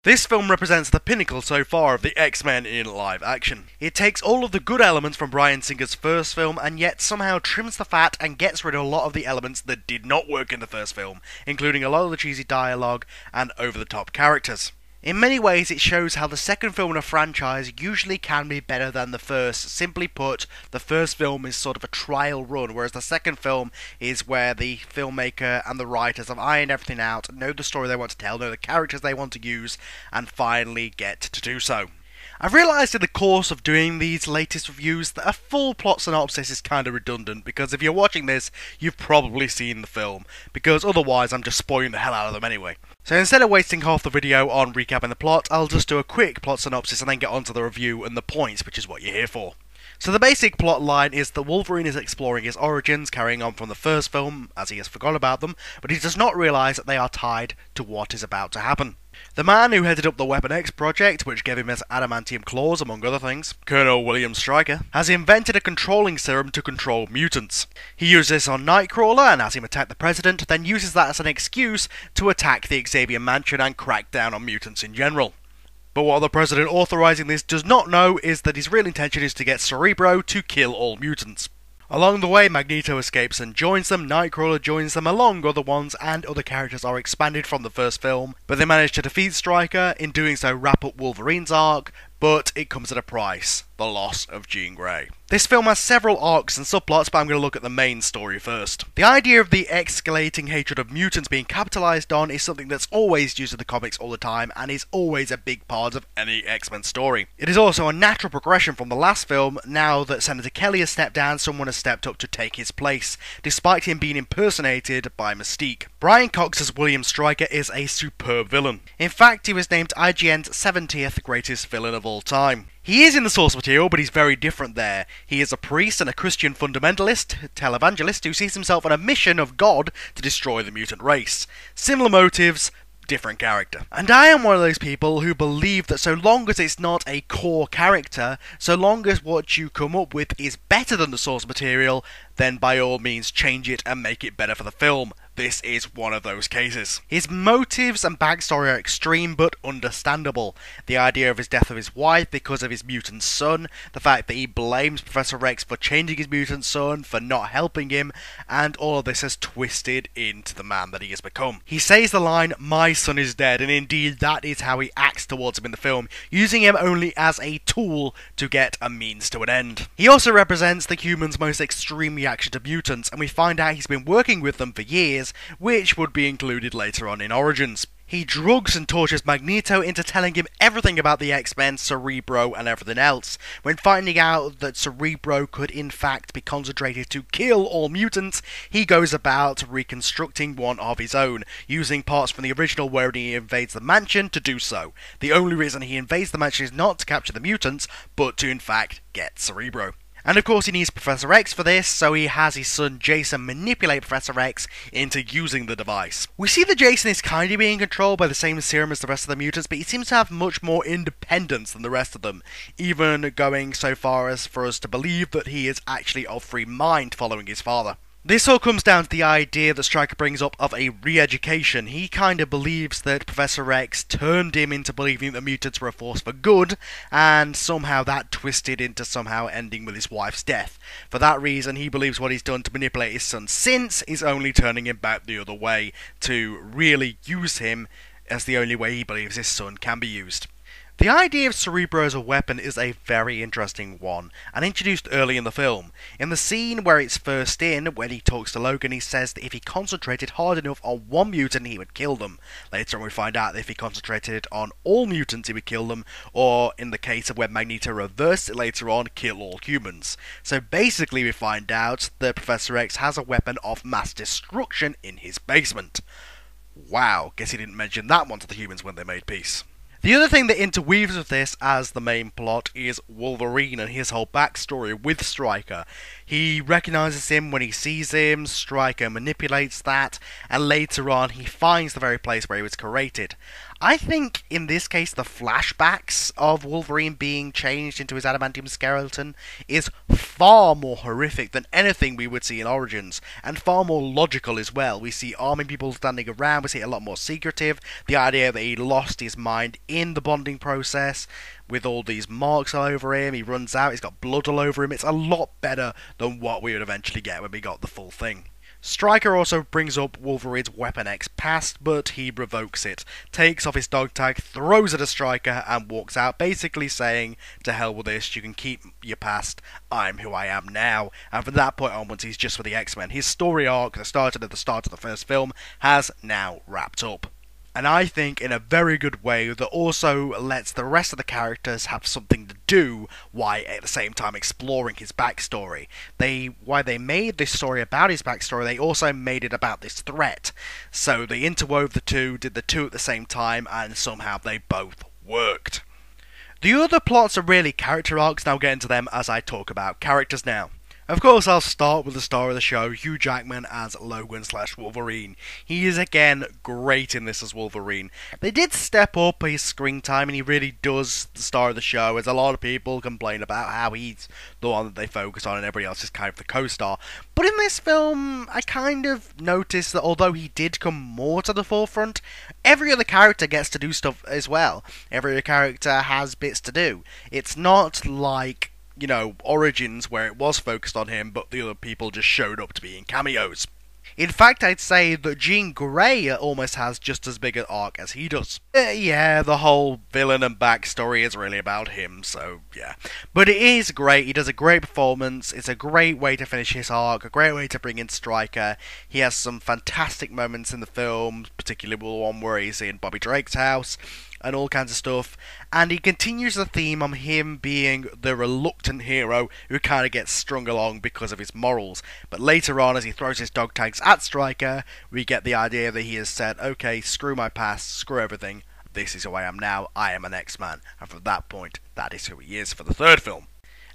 This film represents the pinnacle so far of the X-Men in live action. It takes all of the good elements from Bryan Singer's first film and yet somehow trims the fat and gets rid of a lot of the elements that did not work in the first film, including a lot of the cheesy dialogue and over-the-top characters. In many ways, it shows how the second film in a franchise usually can be better than the first. Simply put, the first film is sort of a trial run, whereas the second film is where the filmmaker and the writers have ironed everything out, know the story they want to tell, know the characters they want to use, and finally get to do so. I've realised in the course of doing these latest reviews that a full plot synopsis is kind of redundant, because if you're watching this, you've probably seen the film, because otherwise I'm just spoiling the hell out of them anyway. So instead of wasting half the video on recapping the plot, I'll just do a quick plot synopsis and then get onto the review and the points, which is what you're here for. So the basic plot line is that Wolverine is exploring his origins, carrying on from the first film, as he has forgotten about them, but he does not realise that they are tied to what is about to happen. The man who headed up the Weapon X project, which gave him his adamantium claws among other things, Colonel William Stryker, has invented a controlling serum to control mutants. He uses this on Nightcrawler and has him attack the President, then uses that as an excuse to attack the Xavier Mansion and crack down on mutants in general. But what the President authorising this does not know is that his real intention is to get Cerebro to kill all mutants. Along the way, Magneto escapes and joins them, Nightcrawler joins them along other ones, and other characters are expanded from the first film, but they manage to defeat Stryker, in doing so wrap up Wolverine's arc, but it comes at a price, the loss of Jean Grey. This film has several arcs and subplots, but I'm going to look at the main story first. The idea of the escalating hatred of mutants being capitalised on is something that's always used in the comics all the time, and is always a big part of any X-Men story. It is also a natural progression from the last film. Now that Senator Kelly has stepped down, someone has stepped up to take his place, despite him being impersonated by Mystique. Brian Cox as William Stryker is a superb villain. In fact, he was named IGN's 70th greatest villain of all time. He is in the source material, but he's very different there. He is a priest and a Christian fundamentalist, televangelist, who sees himself on a mission of God to destroy the mutant race. Similar motives, different character. And I am one of those people who believe that so long as it's not a core character, so long as what you come up with is better than the source material, then by all means change it and make it better for the film. This is one of those cases. His motives and backstory are extreme but understandable. The idea of his death of his wife because of his mutant son, the fact that he blames Professor X for changing his mutant son, for not helping him, and all of this has twisted into the man that he has become. He says the line, "My son is dead," and indeed that is how he acts towards him in the film, using him only as a tool to get a means to an end. He also represents the humans' most extreme reaction to mutants, and we find out he's been working with them for years, which would be included later on in Origins. He drugs and tortures Magneto into telling him everything about the X-Men, Cerebro, and everything else. When finding out that Cerebro could in fact be concentrated to kill all mutants, he goes about reconstructing one of his own, using parts from the original where he invades the mansion to do so. The only reason he invades the mansion is not to capture the mutants, but to in fact get Cerebro. And of course he needs Professor X for this, so he has his son Jason manipulate Professor X into using the device. We see that Jason is kind of being controlled by the same serum as the rest of the mutants, but he seems to have much more independence than the rest of them, even going so far as for us to believe that he is actually of free mind following his father. This all comes down to the idea that Stryker brings up of a re-education. He kind of believes that Professor X turned him into believing that mutants were a force for good, and somehow that twisted into somehow ending with his wife's death. For that reason, he believes what he's done to manipulate his son since is only turning him back the other way, to really use him as the only way he believes his son can be used. The idea of Cerebro as a weapon is a very interesting one, and introduced early in the film. In the scene where it's first in, when he talks to Logan, he says that if he concentrated hard enough on one mutant, he would kill them. Later on we find out that if he concentrated on all mutants, he would kill them, or in the case of when Magneto reversed it later on, kill all humans. So basically we find out that Professor X has a weapon of mass destruction in his basement. Wow, guess he didn't mention that one to the humans when they made peace. The other thing that interweaves with this as the main plot is Wolverine and his whole backstory with Stryker. He recognises him when he sees him, Stryker manipulates that, and later on he finds the very place where he was created. I think in this case the flashbacks of Wolverine being changed into his adamantium skeleton is far more horrific than anything we would see in Origins, and far more logical as well. We see arming people standing around, we see it a lot more secretive. The idea that he lost his mind in the bonding process with all these marks all over him. He runs out, he's got blood all over him. It's a lot better than what we would eventually get when we got the full thing. Stryker also brings up Wolverine's Weapon X past, but he revokes it, takes off his dog tag, throws it at Stryker, and walks out, basically saying, to hell with this, you can keep your past, I'm who I am now. And from that point onwards, he's just for the X-Men. His story arc that started at the start of the first film has now wrapped up. And I think in a very good way that also lets the rest of the characters have something to do while at the same time exploring his backstory. While they made this story about his backstory, they also made it about this threat. So they interwove the two, did the two at the same time, and somehow they both worked. The other plots are really character arcs, and I'll get into them as I talk about characters now. Of course, I'll start with the star of the show, Hugh Jackman as Logan/Wolverine. He is again great in this as Wolverine. They did step up his screen time, and he really does the star of the show, as a lot of people complain about how he's the one that they focus on and everybody else is kind of the co-star. But in this film, I kind of noticed that although he did come more to the forefront, every other character gets to do stuff as well. Every other character has bits to do. It's not like, Origins, where it was focused on him, but the other people just showed up to be in cameos. In fact, I'd say that Jean Grey almost has just as big an arc as he does. Yeah, the whole villain and backstory is really about him, so yeah. But it is great, he does a great performance, it's a great way to finish his arc, a great way to bring in Stryker. He has some fantastic moments in the film, particularly the one where he's in Bobby Drake's house, and all kinds of stuff, and he continues the theme on him being the reluctant hero who kind of gets strung along because of his morals. But later on, as he throws his dog tags at Stryker, we get the idea that he has said, okay, screw my past, screw everything, this is who I am now, I am an X-Man, and from that point, that is who he is for the third film.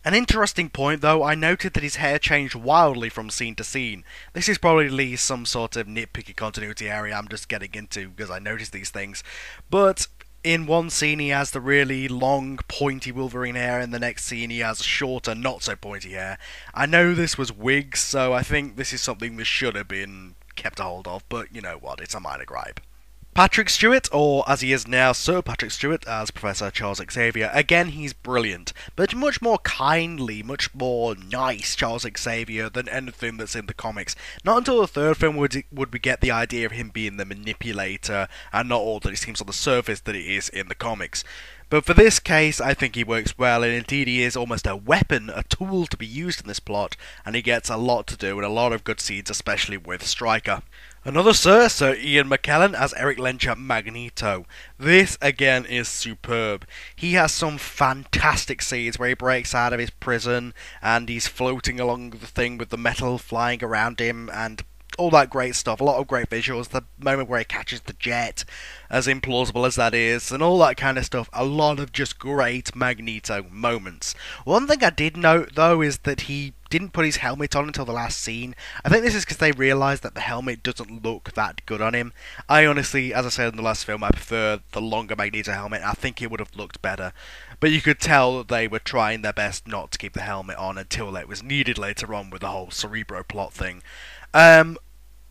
An interesting point though, I noted that his hair changed wildly from scene to scene. This is probably some sort of nitpicky continuity area I'm just getting into because I noticed these things, but in one scene he has the really long, pointy Wolverine hair, and the next scene he has shorter, not so pointy hair. I know this was wigs, so I think this is something that should have been kept a hold of, but you know what, it's a minor gripe. Patrick Stewart, or as he is now, Sir Patrick Stewart, as Professor Charles Xavier, again he's brilliant, but much more kindly, much more nice Charles Xavier than anything that's in the comics. Not until the third film would we get the idea of him being the manipulator, and not all that it seems on the surface that it is in the comics. But for this case, I think he works well, and indeed he is almost a weapon, a tool to be used in this plot, and he gets a lot to do and a lot of good scenes, especially with Stryker. Another Sir Ian McKellen as Eric Lencher Magneto. This again is superb. He has some fantastic scenes where he breaks out of his prison and he's floating along the thing with the metal flying around him and all that great stuff, a lot of great visuals, the moment where he catches the jet, as implausible as that is, and all that kind of stuff, a lot of just great Magneto moments. One thing I did note, though, is that he didn't put his helmet on until the last scene. I think this is because they realised that the helmet doesn't look that good on him. I honestly, as I said in the last film, I prefer the longer Magneto helmet. I think it would have looked better. But you could tell that they were trying their best not to keep the helmet on until it was needed later on with the whole Cerebro plot thing.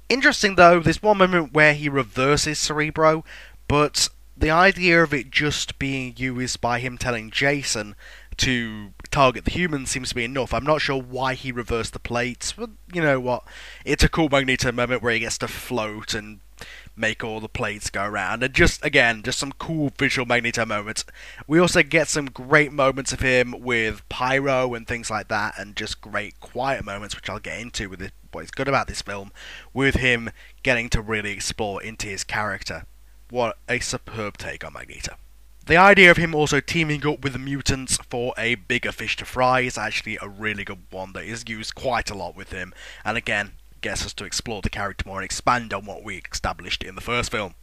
Interesting though, there's one moment where he reverses Cerebro, but the idea of it just being used by him telling Jason to target the humans seems to be enough. I'm not sure why he reversed the plates, but you know what? It's a cool Magneto moment where he gets to float and make all the plates go around, and just some cool visual Magneto moments. We also get some great moments of him with Pyro and things like that, and just great quiet moments, which I'll get into with it. What is good about this film, with him getting to really explore into his character. What a superb take on Magneto. The idea of him also teaming up with the mutants for a bigger fish to fry is actually a really good one that is used quite a lot with him, and again, gets us to explore the character more and expand on what we established in the first film.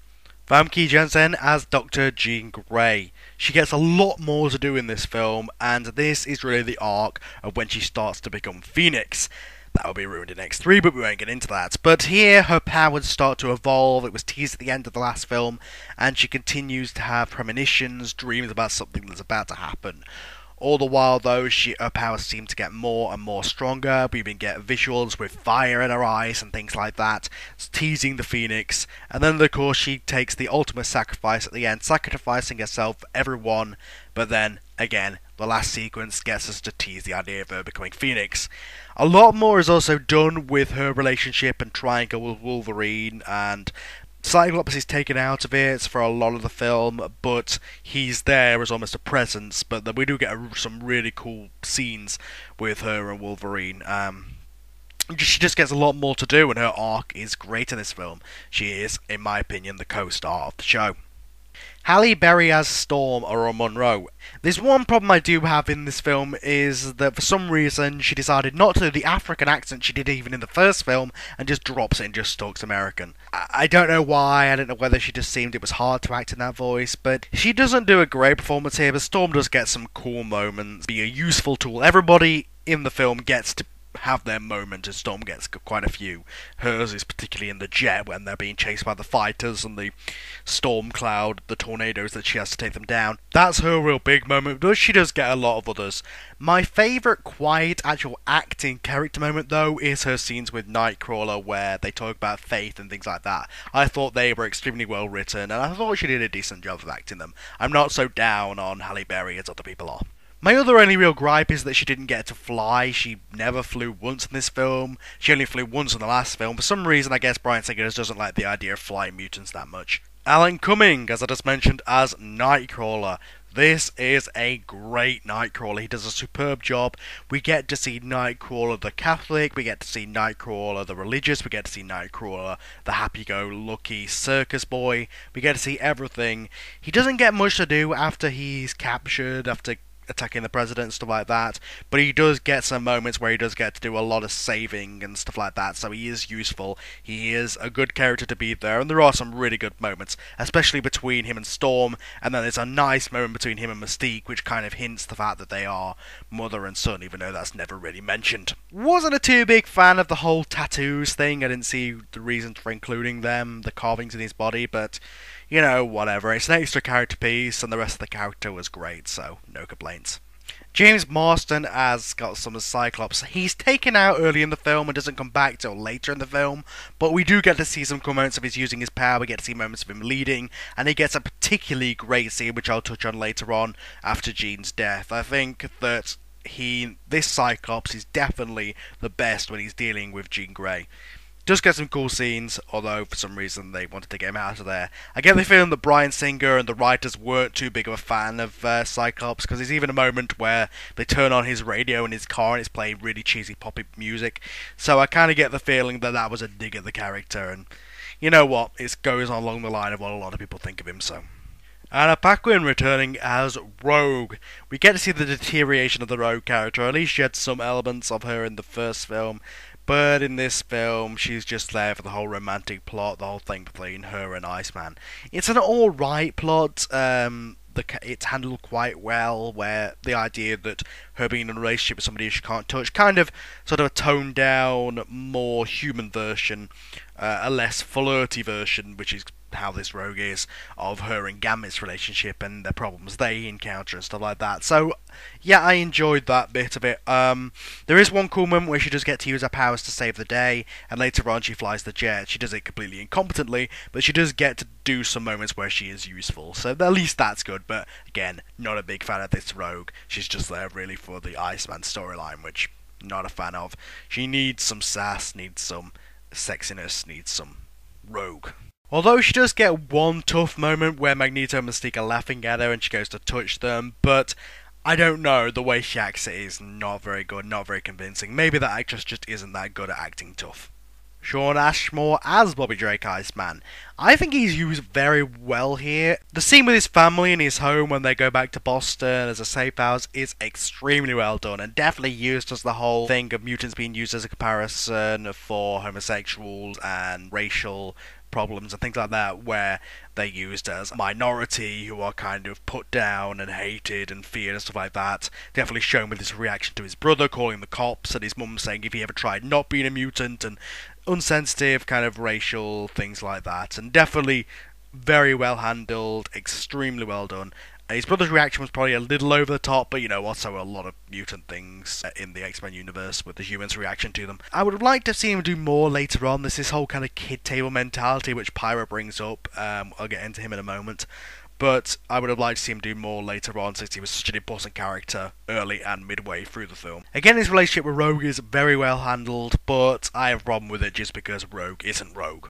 Famke Janssen as Dr. Jean Grey. She gets a lot more to do in this film, and this is really the arc of when she starts to become Phoenix. That will be ruined in X3, but we won't get into that. But here, her powers start to evolve. It was teased at the end of the last film, and she continues to have premonitions, dreams about something that's about to happen. All the while, though, her powers seem to get more and more stronger. We even get visuals with fire in her eyes and things like that, teasing the Phoenix. And then, of course, she takes the ultimate sacrifice at the end, sacrificing herself for everyone. But then, again, the last sequence gets us to tease the idea of her becoming Phoenix. A lot more is also done with her relationship and triangle with Wolverine, and Cyclops is taken out of it for a lot of the film, but he's there as almost a presence. But then we do get some really cool scenes with her and Wolverine. She just gets a lot more to do, and her arc is great in this film. She is, in my opinion, the co-star of the show. Halle Berry as Storm or Monroe. There's one problem I do have in this film is that for some reason she decided not to do the African accent she did even in the first film and just drops it and just talks American. I don't know why, I don't know whether she just seemed it was hard to act in that voice, but she doesn't do a great performance here, but Storm does get some cool moments, be a useful tool. Everybody in the film gets to have their moment, and Storm gets quite a few. Hers is particularly in the jet when they're being chased by the fighters and the storm cloud, the tornadoes that she has to take them down. That's her real big moment, but she does get a lot of others. My favourite quiet actual acting character moment though is her scenes with Nightcrawler where they talk about faith and things like that. I thought they were extremely well written and I thought she did a decent job of acting them. I'm not so down on Halle Berry as other people are. My other only real gripe is that she didn't get to fly. She never flew once in this film. She only flew once in the last film. For some reason, I guess Bryan Singer doesn't like the idea of flying mutants that much. Alan Cumming, as I just mentioned, as Nightcrawler. This is a great Nightcrawler. He does a superb job. We get to see Nightcrawler the Catholic, we get to see Nightcrawler the religious, we get to see Nightcrawler the happy-go-lucky circus boy. We get to see everything. He doesn't get much to do after he's captured, after attacking the president and stuff like that, but he does get some moments where he does get to do a lot of saving and stuff like that, so he is useful. He is a good character to be there, and there are some really good moments, especially between him and Storm, and then there's a nice moment between him and Mystique, which kind of hints the fact that they are mother and son, even though that's never really mentioned. Wasn't a too big fan of the whole tattoos thing. I didn't see the reason for including them, the carvings in his body, but you know, whatever. It's an extra character piece, and the rest of the character was great, so no complaints. James Marsden as Scott Summers Cyclops. He's taken out early in the film and doesn't come back till later in the film, but we do get to see some moments of his using his power, we get to see moments of him leading, and he gets a particularly great scene, which I'll touch on later on, after Jean's death. I think that this Cyclops is definitely the best when he's dealing with Jean Grey. Does get some cool scenes, although for some reason they wanted to get him out of there. I get the feeling that Bryan Singer and the writers weren't too big of a fan of Cyclops, because there's even a moment where they turn on his radio in his car and it's playing really cheesy poppy music. So I kind of get the feeling that that was a dig at the character, and you know what, it goes on along the line of what a lot of people think of him, so. Anna Paquin returning as Rogue. We get to see the deterioration of the Rogue character, at least she had some elements of her in the first film. But in this film, she's just there for the whole romantic plot, the whole thing between her and Iceman. It's an alright plot, it's handled quite well, where the idea that her being in a relationship with somebody she can't touch, kind of sort of a toned down, more human version, a less flirty version, which is how this Rogue is, of her and Gambit's relationship and the problems they encounter and stuff like that. So, yeah, I enjoyed that bit of it. There is one cool moment where she does get to use her powers to save the day, and later on she flies the jet. She does it completely incompetently, but she does get to do some moments where she is useful. So at least that's good, but again, not a big fan of this Rogue. She's just there really for the Iceman storyline, which not a fan of. She needs some sass, needs some sexiness, needs some Rogue. Although she does get one tough moment where Magneto and Mystique are laughing at her and she goes to touch them, but I don't know, the way she acts it is not very good, not very convincing. Maybe that actress just isn't that good at acting tough. Shawn Ashmore as Bobby Drake Iceman. I think he's used very well here. The scene with his family in his home when they go back to Boston as a safe house is extremely well done, and definitely used as the whole thing of mutants being used as a comparison for homosexuals and racial problems and things like that, where they're used as a minority who are kind of put down and hated and feared and stuff like that. Definitely shown with his reaction to his brother calling the cops and his mum saying if he ever tried not being a mutant, and unsensitive kind of racial things like that, and definitely very well handled, extremely well done. His brother's reaction was probably a little over the top, but also a lot of mutant things in the X-Men universe with the humans' reaction to them. I would have liked to see him do more later on. There's this whole kind of kid table mentality which Pyro brings up. I'll get into him in a moment. But I would have liked to see him do more later on, since he was such an important character early and midway through the film. Again, his relationship with Rogue is very well handled, but I have a problem with it just because Rogue isn't Rogue.